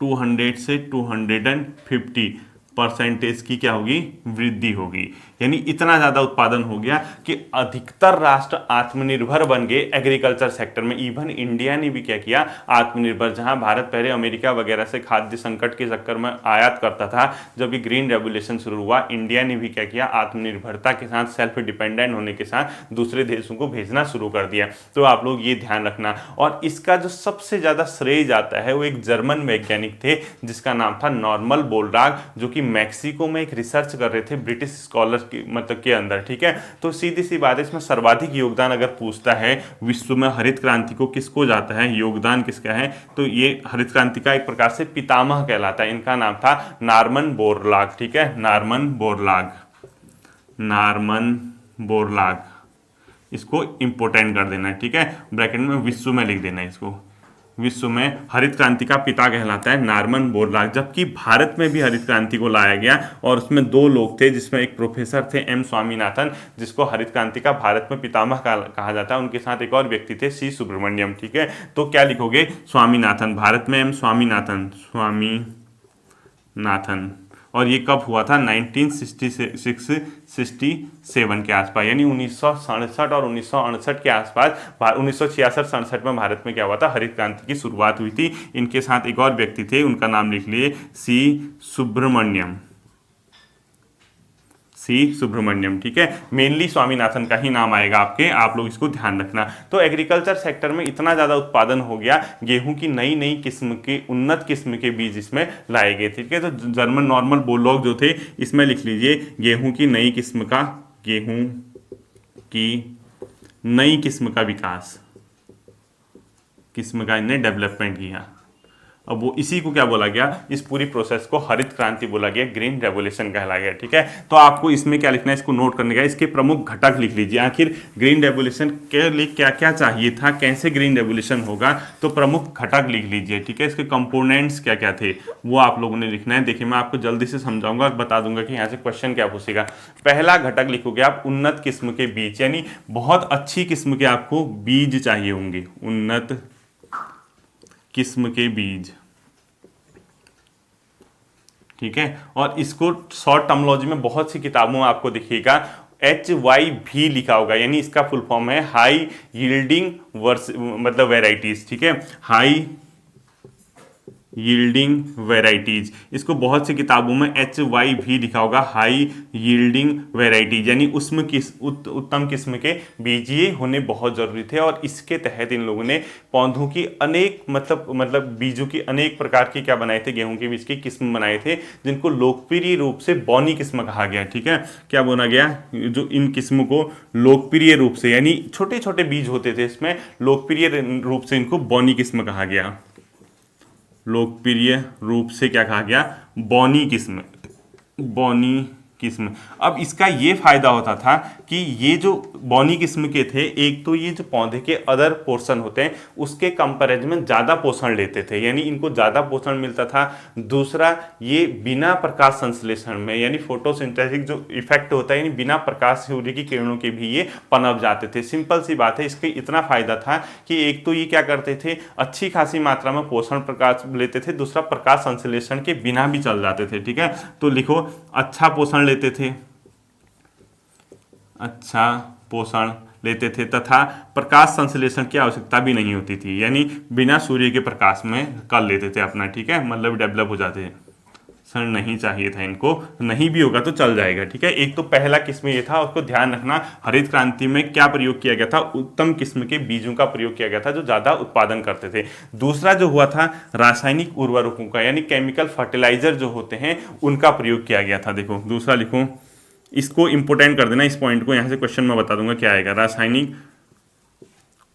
200 से 250% की क्या होगी, वृद्धि होगी। यानी इतना ज़्यादा उत्पादन हो गया कि अधिकतर राष्ट्र आत्मनिर्भर बन गए एग्रीकल्चर सेक्टर में। इवन इंडिया ने भी क्या किया, आत्मनिर्भर। जहां भारत पहले अमेरिका वगैरह से खाद्य संकट के चक्कर में आयात करता था, जब ये ग्रीन रेवोल्यूशन शुरू हुआ, इंडिया ने भी क्या किया, आत्मनिर्भरता के साथ, सेल्फ डिपेंडेंट होने के साथ दूसरे देशों को भेजना शुरू कर दिया। तो आप लोग ये ध्यान रखना। और इसका जो सबसे ज़्यादा श्रेय जाता है वो एक जर्मन वैज्ञानिक थे जिसका नाम था नॉर्मन बोरलॉग, जो कि मैक्सिको में एक रिसर्च कर रहे थे, ब्रिटिश स्कॉलर मतलब के अंदर, ठीक है। तो सीधी सी बात है, इसमें सर्वाधिक योगदान अगर पूछता है विश्व में हरित क्रांति को किसको जाता है, योगदान किसका है, तो ये हरित क्रांति का एक प्रकार से पितामह कहलाता है। इनका नाम था नॉर्मन बोरलॉग, ठीक है, नॉर्मन बोरलॉग, नॉर्मन बोरलॉग। इसको इंपोर्टेंट कर देना है, ठीक है, ब्रैकेट में विश्व में लिख देना है इसको। विश्व में हरित क्रांति का पिता कहलाता है नॉर्मन बोरलॉग। जबकि भारत में भी हरित क्रांति को लाया गया और उसमें 2 लोग थे, जिसमें एक प्रोफेसर थे एम स्वामीनाथन, जिसको हरित क्रांति का भारत में पितामह कहा जाता है। उनके साथ एक और व्यक्ति थे सी सुब्रमण्यम, ठीक है। तो क्या लिखोगे, स्वामीनाथन, भारत में एम स्वामीनाथन, स्वामीनाथन। और ये कब हुआ था, 1966-67 के आसपास, यानी 1967 और 1968 के आसपास, 1966-67 में भारत में क्या हुआ था, हरित क्रांति की शुरुआत हुई थी। इनके साथ एक और व्यक्ति थे, उनका नाम लिख लिए सी सुब्रमण्यम, सी सुब्रमण्यम, ठीक है। मेनली स्वामीनाथन का ही नाम आएगा आपके, आप लोग इसको ध्यान रखना। तो एग्रीकल्चर सेक्टर में इतना ज़्यादा उत्पादन हो गया, गेहूं की नई नई किस्म के, उन्नत किस्म के बीज इसमें लाए गए, ठीक है। तो जर्मन नॉर्मल बोरलॉग जो थे, इसमें लिख लीजिए गेहूं की नई किस्म का, गेहूं की नई किस्म का विकास, किस्म का इन्हें डेवलपमेंट किया। अब वो इसी को क्या बोला गया, इस पूरी प्रोसेस को हरित क्रांति बोला गया, ग्रीन रेवोल्यूशन कहला गया, ठीक है। तो आपको इसमें क्या लिखना है, इसको नोट करने का, इसके प्रमुख घटक लिख लीजिए। आखिर ग्रीन रेवोल्यूशन के लिए क्या क्या चाहिए था, कैसे ग्रीन रेवोल्यूशन होगा, तो प्रमुख घटक लिख लीजिए, ठीक है। इसके कंपोनेंट्स क्या क्या थे वो आप लोगों ने लिखना है। देखिए मैं आपको जल्दी से समझाऊंगा, बता दूंगा कि यहाँ से क्वेश्चन क्या पूछेगा। पहला घटक लिखोगे आप उन्नत किस्म के बीज, यानी बहुत अच्छी किस्म के आपको बीज चाहिए होंगे, उन्नत किस्म के बीज, ठीक है। और इसको शॉर्ट टर्मोलॉजी में बहुत सी किताबों में आपको दिखेगा HYV लिखा होगा, यानी इसका फुल फॉर्म है हाई यील्डिंग मतलब वेराइटीज, ठीक है, हाई यील्डिंग वेराइटीज। इसको बहुत सी किताबों में HYV लिखा होगा, हाई यील्डिंग वेराइटीज, यानी उसमें उत्तम किस्म के बीज ये होने बहुत जरूरी थे। और इसके तहत इन लोगों ने पौधों की अनेक मतलब बीजों की अनेक प्रकार की क्या बनाए थे, गेहूं के बीज की किस्म बनाए थे, जिनको लोकप्रिय रूप से बौनी किस्म कहा गया, ठीक है। क्या बोला गया, जो इन किस्मों को लोकप्रिय रूप से, यानी छोटे छोटे बीज होते थे, इसमें लोकप्रिय रूप से इनको बौनी किस्म कहा गया, लोकप्रिय रूप से क्या कहा गया, बौनी किस्म, बौनी किस्म। अब इसका ये फायदा होता था कि ये जो बौनी किस्म के थे, एक तो ये जो पौधे के अदर पोर्शन होते हैं उसके कंपैरिजन में ज़्यादा पोषण लेते थे, यानी इनको ज़्यादा पोषण मिलता था। दूसरा, ये बिना प्रकाश संश्लेषण में, यानी फोटोसिंथेसिस जो इफेक्ट होता है, यानी बिना प्रकाश सूर्य की किरणों के भी ये पनप जाते थे। सिंपल सी बात है, इसके इतना फायदा था कि एक तो ये क्या करते थे, अच्छी खासी मात्रा में पोषण प्रकाश लेते थे, दूसरा प्रकाश संश्लेषण के बिना भी चल जाते थे, ठीक है। तो लिखो, अच्छा पोषण लेते थे, अच्छा पोषण लेते थे, तथा प्रकाश संश्लेषण की आवश्यकता भी नहीं होती थी, यानी बिना सूर्य के प्रकाश में कर लेते थे अपना, ठीक है, मतलब डेवलप हो जाते थे। क्षण नहीं चाहिए था इनको, नहीं भी होगा तो चल जाएगा, ठीक है। एक तो पहला किस्म ये था, उसको ध्यान रखना। हरित क्रांति में क्या प्रयोग किया गया था, उत्तम किस्म के बीजों का प्रयोग किया गया था जो ज़्यादा उत्पादन करते थे। दूसरा जो हुआ था, रासायनिक उर्वरकों का, यानी केमिकल फर्टिलाइजर जो होते हैं उनका प्रयोग किया गया था। देखो दूसरा लिखो, इसको इंपोर्टेंट कर देना, इस पॉइंट को, यहाँ से क्वेश्चन में बता दूंगा क्या आएगा। रासायनिक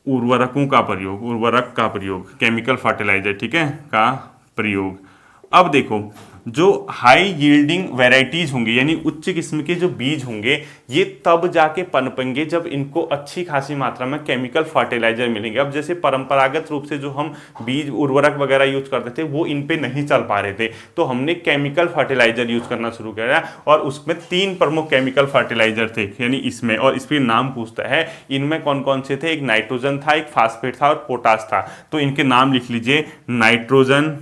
उर्वरकों का प्रयोग, उर्वरक का प्रयोग, केमिकल फर्टिलाइजर, ठीक है, का प्रयोग। अब देखो, जो हाई यील्डिंग वेराइटीज होंगे, यानी उच्च किस्म के जो बीज होंगे, ये तब जाके पनपेंगे जब इनको अच्छी खासी मात्रा में केमिकल फर्टिलाइजर मिलेंगे। अब जैसे परंपरागत रूप से जो हम बीज उर्वरक वगैरह यूज करते थे वो इन पे नहीं चल पा रहे थे, तो हमने केमिकल फर्टिलाइजर यूज करना शुरू किया, और उसमें 3 प्रमुख केमिकल फर्टिलाइजर थे, यानी इसमें, और इस पर नाम पूछता है, इनमें कौन कौन से थे, एक नाइट्रोजन था, एक फास्फेट था और पोटाश था। तो इनके नाम लिख लीजिए, नाइट्रोजन,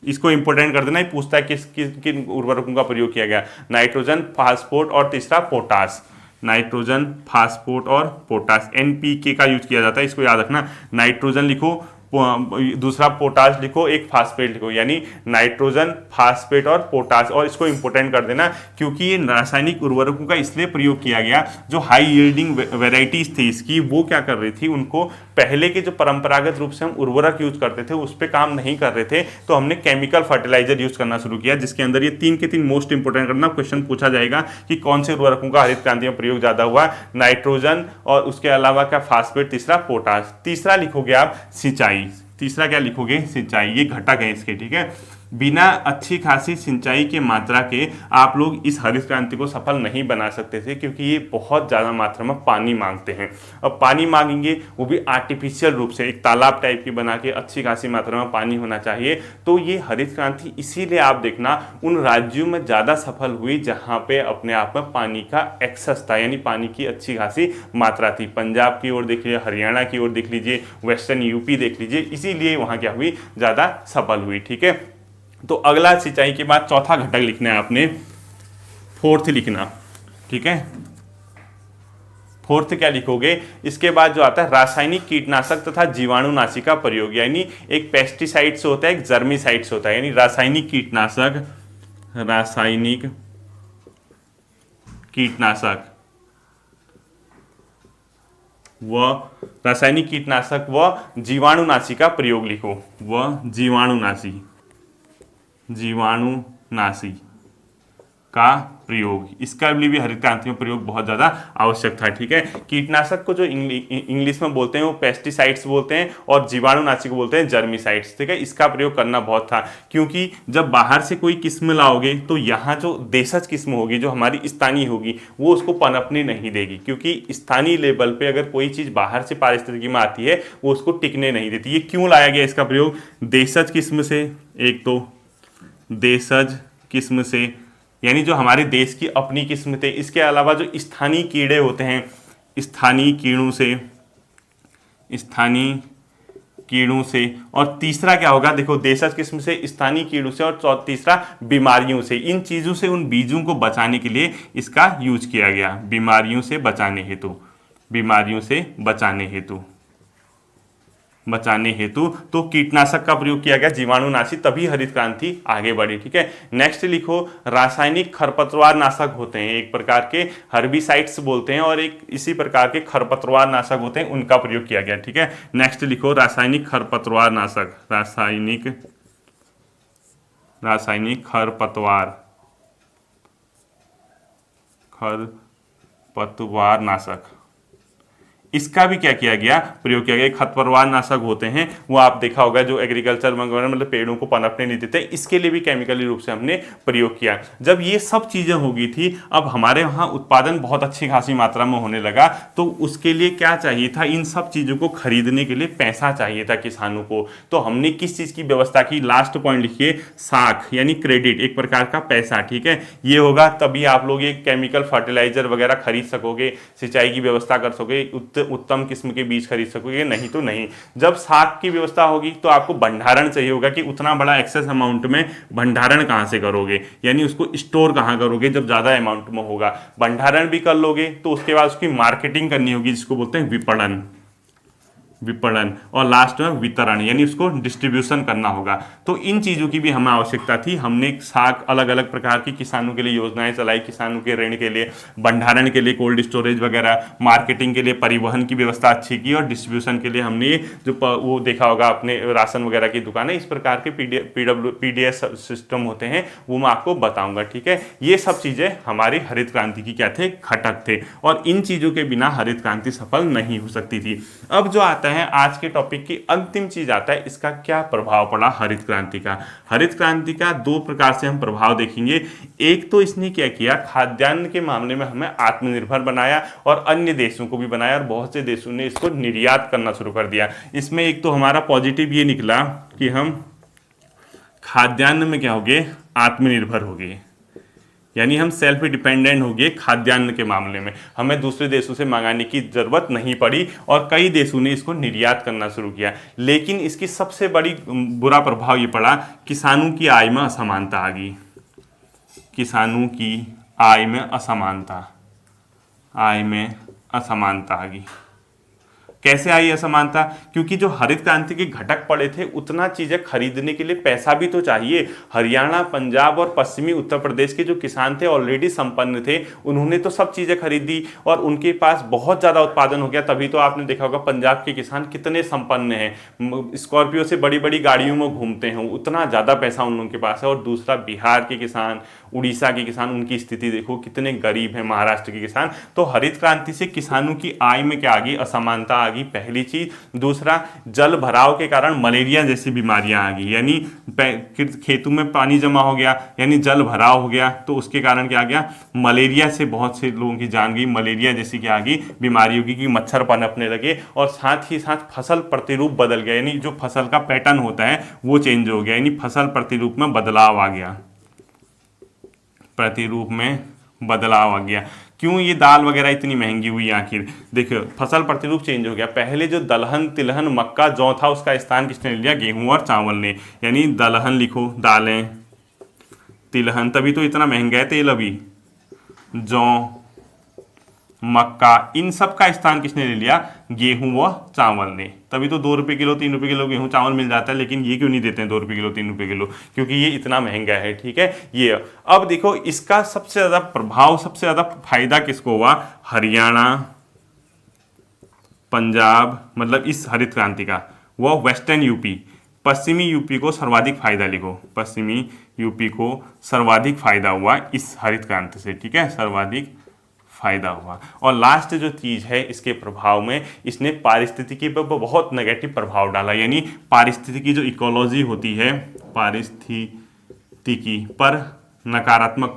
इसको इंपोर्टेंट कर देना, ही पूछता है किन उर्वरकों का प्रयोग किया गया, नाइट्रोजन, फास्फोट और तीसरा पोटाश। नाइट्रोजन, फास्फोट और पोटाश, NPK का यूज किया जाता है, इसको याद रखना। नाइट्रोजन लिखो, दूसरा पोटाश लिखो, एक फास्फेट लिखो, यानी नाइट्रोजन, फास्फेट और पोटाश। और इसको इंपोर्टेंट कर देना क्योंकि ये रासायनिक उर्वरकों का इसलिए प्रयोग किया गया, जो हाई यील्डिंग वेराइटीज थी इसकी, वो क्या कर रही थी, उनको पहले के जो परंपरागत रूप से हम उर्वरक यूज करते थे उस पर काम नहीं कर रहे थे, तो हमने केमिकल फर्टिलाइजर यूज करना शुरू किया, जिसके अंदर ये 3 के 3 मोस्ट इंपोर्टेंट करना। क्वेश्चन पूछा जाएगा कि कौन से उर्वरकों का हरित क्रांति में प्रयोग ज्यादा हुआ, नाइट्रोजन और उसके अलावा क्या फास्फेट, तीसरा पोटाश। तीसरा लिखोगे आप सिंचाई। तीसरा क्या लिखोगे, सिंचाई। ये घटक है इसके, ठीक है। बिना अच्छी खासी सिंचाई के मात्रा के आप लोग इस हरित क्रांति को सफल नहीं बना सकते थे, क्योंकि ये बहुत ज़्यादा मात्रा में पानी मांगते हैं। अब पानी मांगेंगे वो भी आर्टिफिशियल रूप से, एक तालाब टाइप की बना के, अच्छी खासी मात्रा में पानी होना चाहिए। तो ये हरित क्रांति इसीलिए आप देखना उन राज्यों में ज़्यादा सफल हुई जहाँ पे अपने आप में पानी का एक्सेस था, यानी पानी की अच्छी खासी मात्रा थी। पंजाब की ओर देख लीजिए, हरियाणा की ओर देख लीजिए, वेस्टर्न यूपी देख लीजिए, इसीलिए वहाँ क्या हुई, ज़्यादा सफल हुई, ठीक है। तो अगला सिंचाई के बाद चौथा घटक लिखना है आपने, फोर्थ लिखना, ठीक है। फोर्थ क्या लिखोगे, इसके बाद जो आता है रासायनिक कीटनाशक तथा जीवाणुनाशी का प्रयोग, यानी एक पेस्टिसाइड से होता है, एक जर्मिसाइड से होता है, यानी रासायनिक कीटनाशक, रासायनिक कीटनाशक व रासायनिक कीटनाशक व जीवाणुनाशी का प्रयोग लिखो, व जीवाणुनाशी, जीवाणुनाशी का प्रयोग, इसका लिए भी हरित क्रांति में प्रयोग बहुत ज़्यादा आवश्यक था, ठीक है। कीटनाशक को जो इंग्लिश में बोलते हैं वो पेस्टिसाइड्स बोलते हैं, और जीवाणुनाशी को बोलते हैं जर्मिसाइड्स, ठीक है। इसका प्रयोग करना बहुत था, क्योंकि जब बाहर से कोई किस्म लाओगे तो यहाँ जो देशज किस्म होगी, जो हमारी स्थानीय होगी, वो उसको पनपने नहीं देगी, क्योंकि स्थानीय लेवल पे अगर कोई चीज़ बाहर से पारिस्थितिकी में आती है वो उसको टिकने नहीं देती। ये क्यों लाया गया इसका प्रयोग, देशज किस्म से, एक तो देशज किस्म से, यानी जो हमारे देश की अपनी किस्म थे, इसके अलावा जो स्थानीय कीड़े होते हैं, स्थानीय कीड़ों से, स्थानीय कीड़ों से, और तीसरा क्या होगा, देखो देशज किस्म से, स्थानीय कीड़ों से, और तीसरा बीमारियों से। इन चीज़ों से, उन बीजों को बचाने के लिए इसका यूज किया गया, बीमारियों से बचाने हेतु, बीमारियों से बचाने हेतु तो कीटनाशक का प्रयोग किया गया, जीवाणुनाशी, तभी हरित क्रांति आगे बढ़ी, ठीक है। नेक्स्ट लिखो, रासायनिक खरपतवार नाशक होते हैं, एक प्रकार के हर्बिसाइड्स बोलते हैं और एक इसी प्रकार के खरपतवार नाशक होते हैं, उनका प्रयोग किया गया, ठीक है। नेक्स्ट लिखो, रासायनिक खरपतवार नाशक, रासायनिक खरपतवार नाशक, इसका भी क्या किया गया, प्रयोग किया गया। खरपतवार नाशक होते हैं वो आप देखा होगा, जो एग्रीकल्चर में मतलब पेड़ों को पनपने नहीं देते, इसके लिए भी केमिकली रूप से हमने प्रयोग किया। जब ये सब चीज़ें हो गई थी, अब हमारे वहाँ उत्पादन बहुत अच्छी खासी मात्रा में होने लगा, तो उसके लिए क्या चाहिए था, इन सब चीज़ों को खरीदने के लिए पैसा चाहिए था किसानों को। तो हमने किस चीज़ की व्यवस्था की, लास्ट पॉइंट लिखिए, साख, यानी क्रेडिट, एक प्रकार का पैसा, ठीक है। ये होगा तभी आप लोग ये केमिकल फर्टिलाइजर वगैरह खरीद सकोगे, सिंचाई की व्यवस्था कर सकोगे, उत्तम किस्म के बीज खरीद सकोगे, नहीं तो नहीं। जब साख की व्यवस्था होगी तो आपको भंडारण चाहिए होगा, कि उतना बड़ा एक्सेस अमाउंट में भंडारण कहां से करोगे, यानी उसको स्टोर कहां करोगे, जब ज्यादा अमाउंट में होगा। भंडारण भी कर लोगे तो उसके बाद उसकी मार्केटिंग करनी होगी, जिसको बोलते हैं विपणन, और लास्ट में वितरण, यानी उसको डिस्ट्रीब्यूशन करना होगा। तो इन चीज़ों की भी हमें आवश्यकता थी। हमने साख अलग अलग प्रकार की किसानों के लिए योजनाएं चलाई, किसानों के ऋण के लिए, भंडारण के लिए कोल्ड स्टोरेज वगैरह, मार्केटिंग के लिए परिवहन की व्यवस्था अच्छी की, और डिस्ट्रीब्यूशन के लिए हमने जो वो देखा होगा अपने राशन वगैरह की दुकानें, इस प्रकार के पीडीएस सिस्टम होते हैं, वो मैं आपको बताऊंगा, ठीक है। ये सब चीज़ें हमारी हरित क्रांति की क्या थे, घटक थे, और इन चीज़ों के बिना हरित क्रांति सफल नहीं हो सकती थी। अब जो आता है आज के टॉपिक की अंतिम चीज आता है, इसका क्या प्रभाव पड़ा हरित क्रांति का। हरित क्रांति का 2 प्रकार से हम प्रभाव देखेंगे। एक तो इसने क्या किया, खाद्यान्न के मामले में हमें आत्मनिर्भर बनाया, और अन्य देशों को भी बनाया, और बहुत से देशों ने इसको निर्यात करना शुरू कर दिया। इसमें एक तो हमारा पॉजिटिव ये निकला कि हम खाद्यान्न में क्या हो गए, आत्मनिर्भर हो गए, यानी हम सेल्फ डिपेंडेंट हो गए खाद्यान्न के मामले में, हमें दूसरे देशों से मंगाने की जरूरत नहीं पड़ी, और कई देशों ने इसको निर्यात करना शुरू किया। लेकिन इसकी सबसे बड़ी बुरा प्रभाव ये पड़ा, किसानों की आय में असमानता आ गई, किसानों की आय में असमानता आ गई। कैसे आई असमानता? क्योंकि जो हरित क्रांति के घटक पड़े थे उतना चीजें खरीदने के लिए पैसा भी तो चाहिए। हरियाणा, पंजाब और पश्चिमी उत्तर प्रदेश के जो किसान थे ऑलरेडी संपन्न थे, उन्होंने तो सब चीजें खरीदी और उनके पास बहुत ज्यादा उत्पादन हो गया। तभी तो आपने देखा होगा पंजाब के किसान कितने संपन्न हैं, स्कॉर्पियो से बड़ी बड़ी गाड़ियों में घूमते हैं, उतना ज्यादा पैसा उन लोगों के पास है। और दूसरा बिहार के किसान, उड़ीसा के किसान, उनकी स्थिति देखो कितने गरीब हैं, महाराष्ट्र के किसान। तो हरित क्रांति से किसानों की आय में क्या आ गई? असमानता आ गई, पहली चीज। दूसरा, जल भराव के कारण मलेरिया जैसी बीमारियां आ गई, यानी खेतों में पानी जमा हो गया, यानी जल भराव हो गया, तो उसके कारण क्या आ गया? मलेरिया से बहुत से लोगों की जान गई, मलेरिया जैसी क्या आ गई? बीमारियों की, मच्छर पनपने लगे। और साथ ही साथ फसल प्रतिरूप बदल गया, यानी जो फसल का पैटर्न होता है वो चेंज हो गया, यानी फसल प्रतिरूप में बदलाव आ गया, प्रतिरूप में बदलाव आ गया। क्यों ये दाल वगैरह इतनी महंगी हुई आखिर? देखो, फसल प्रतिरूप चेंज हो गया। पहले जो दलहन, तिलहन, मक्का, जौ था, उसका स्थान किसने ले लिया? गेहूं और चावल ने। यानी दलहन लिखो, दालें, तिलहन, तभी तो इतना महंगा है तेल अभी, जौ, मक्का, इन सब का स्थान किसने ले लिया? गेहूं व चावल ने। तभी तो 2 रुपये किलो, 3 रुपये किलो गेहूं चावल मिल जाता है। लेकिन ये क्यों नहीं देते हैं 2 रुपये किलो, 3 रुपये किलो? क्योंकि ये इतना महंगा है। ठीक है, ये अब देखो, इसका सबसे ज्यादा प्रभाव, सबसे ज्यादा फायदा किसको हुआ? हरियाणा, पंजाब, मतलब इस हरित क्रांति का, वह वेस्टर्न यूपी, पश्चिमी यूपी को सर्वाधिक फायदा लिखो, पश्चिमी यूपी को सर्वाधिक फायदा हुआ इस हरित क्रांति से। ठीक है, सर्वाधिक फायदा हुआ। और लास्ट जो चीज है इसके प्रभाव में, इसने पारिस्थितिकी पर बहुत नेगेटिव प्रभाव डाला, यानी पारिस्थितिकी जो इकोलॉजी होती है, पारिस्थितिकी पर नकारात्मक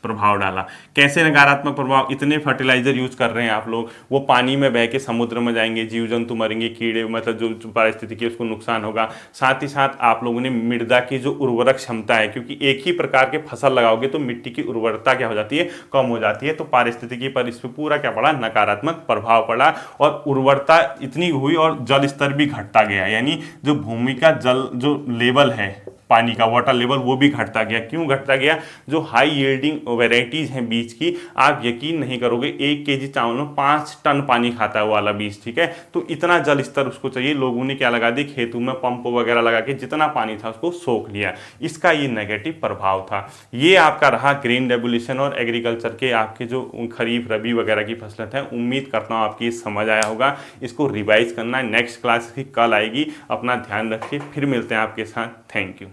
प्रभाव डाला। कैसे नकारात्मक प्रभाव? इतने फर्टिलाइजर यूज कर रहे हैं आप लोग, वो पानी में बह के समुद्र में जाएंगे, जीव जंतु मरेंगे, कीड़े, मतलब जो पारिस्थितिकी उसको नुकसान होगा। साथ ही साथ आप लोगों ने मृदा की जो उर्वरक क्षमता है, क्योंकि एक ही प्रकार के फसल लगाओगे तो मिट्टी की उर्वरता क्या हो जाती है? कम हो जाती है। तो पारिस्थितिकी पर इस पर पूरा क्या पड़ा? नकारात्मक प्रभाव पड़ा। और उर्वरता इतनी हुई और जल स्तर भी घटता गया, यानी जो भूमि का जल जो लेवल है, पानी का वाटर लेवल, वो भी घटता गया। क्यों घटता गया? जो हाई यील्डिंग वेराइटीज हैं बीज की, आप यकीन नहीं करोगे 1 केजी चावल में 5 टन पानी खाता है वो वाला बीज। ठीक है, तो इतना जल स्तर उसको चाहिए। लोगों ने क्या लगा दी? खेतों में पंप वगैरह लगा के जितना पानी था उसको सोख लिया। इसका ये नेगेटिव प्रभाव था। ये आपका रहा ग्रीन रेवोल्यूशन और एग्रीकल्चर के आपके जो खरीफ, रबी वगैरह की फसलें थे। उम्मीद करता हूँ आपकी समझ आया होगा। इसको रिवाइज करना है, नेक्स्ट क्लास की कल आएगी। अपना ध्यान रखिए, फिर मिलते हैं आपके साथ। Thank you.